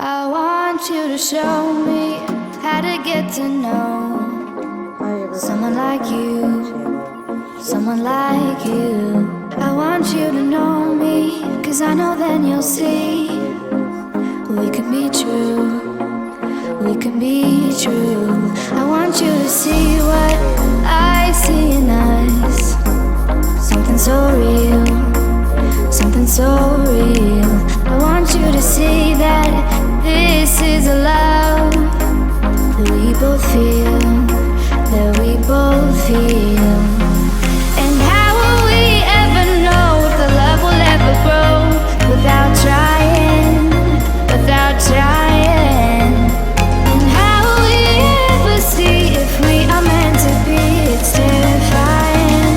I want you to show me how to get to know someone like you, someone like you. I want you to know me, 'cause I know then you'll see we can be true, we can be true. I want you to see what I see in us, something so real, something so real. I want you to see that this is a love that we both feel, that we both feel. And how will we ever know if the love will ever grow without trying, without trying? And how will we ever see if we are meant to be? It's terrifying,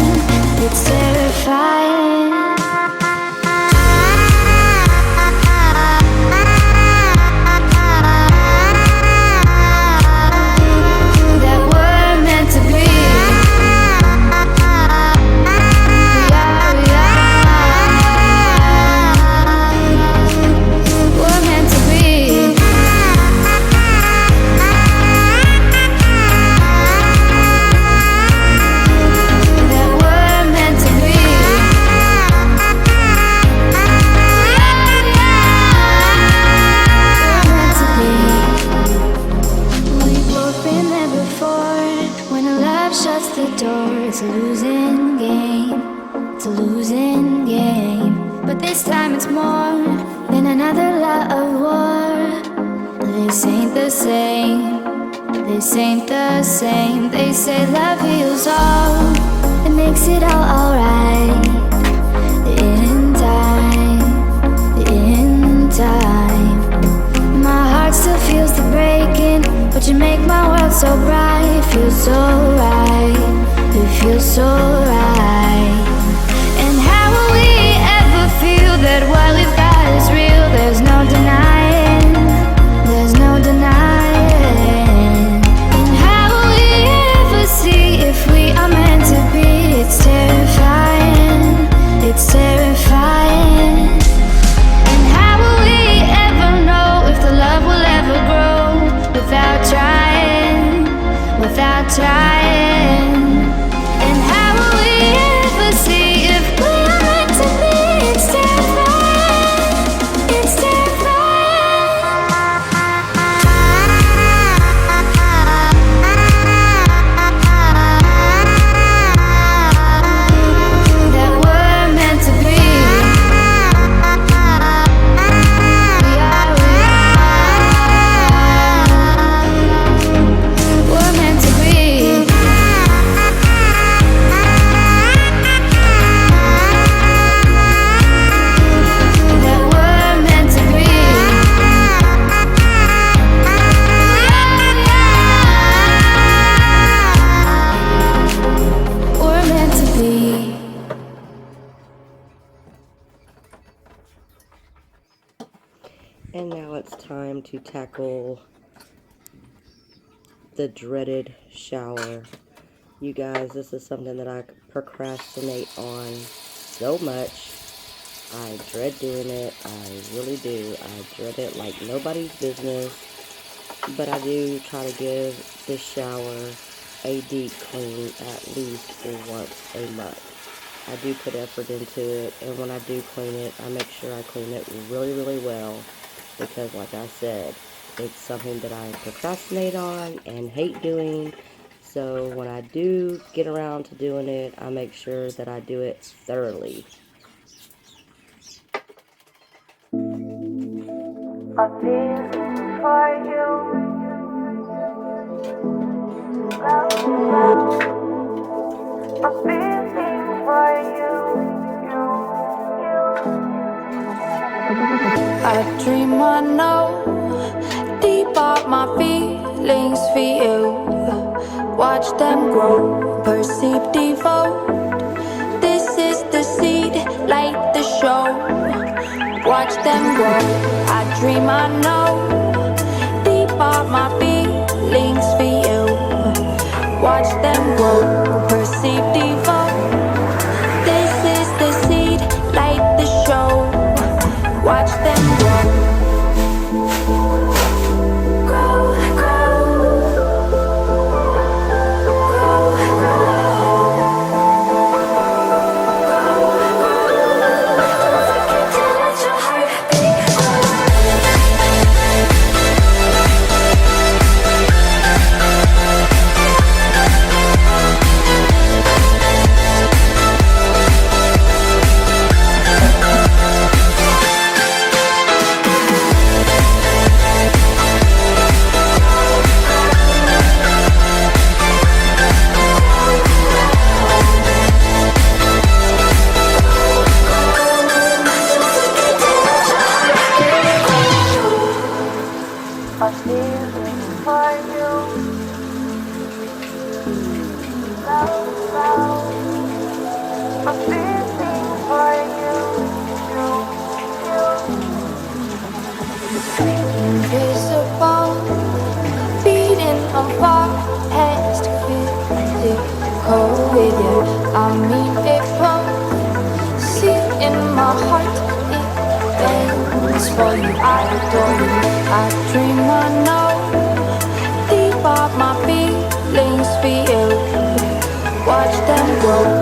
it's terrifying. It's a losing game, it's a losing game. But this time it's more than another love war. This ain't the same, this ain't the same. They say love heals all, it makes it all alright. In time, in time. My heart still feels the breaking, but you make my world so bright. It feels so right, it feels so right. And how will we ever feel that what we've got is real? There's no denying, there's no denying. And how will we ever see if we are meant to be? It's terrifying, it's terrifying. And how will we ever know if the love will ever grow without trying, without trying? And how will we ever see if we are meant to be? It's terrifying, it's terrifying. That we're meant to be. We're meant to be. That we're meant to be. We're meant to be. And now it's time to tackle the dreaded shower. You guys, this is something that I procrastinate on so much. I dread doing it. I really do. I dread it like nobody's business. But I do try to give this shower a deep clean at least once a month. I do put effort into it, and when I do clean it, I make sure I clean it really, really well, because like I said, it's something that I procrastinate on and hate doing. So when I do get around to doing it, I make sure that I do it thoroughly. My feelings for you, my feelings for you. I dream I know deep up my feelings for you. Watch them grow, perceive, devote. This is the seed, light the show. Watch them grow. I dream I know deep up my feelings for you. Watch them grow, perceive, devote. This is the seed, light the show. Watch them grow. mean it both. See in my heart, it bends for you. I adore you. I dream, I know. Deep of my feelings for you. Watch them grow.